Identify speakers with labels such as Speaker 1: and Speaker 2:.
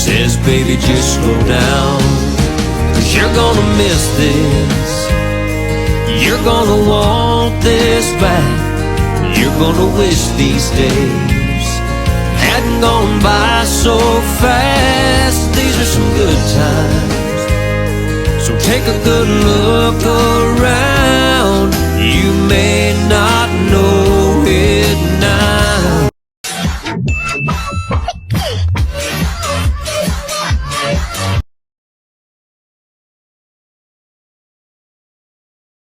Speaker 1: says, baby, just slow down, 'cause you're gonna miss this. You're gonna want this back. You're gonna wish these days hadn't gone by so fast. These are some good times, so take a good look around. You may not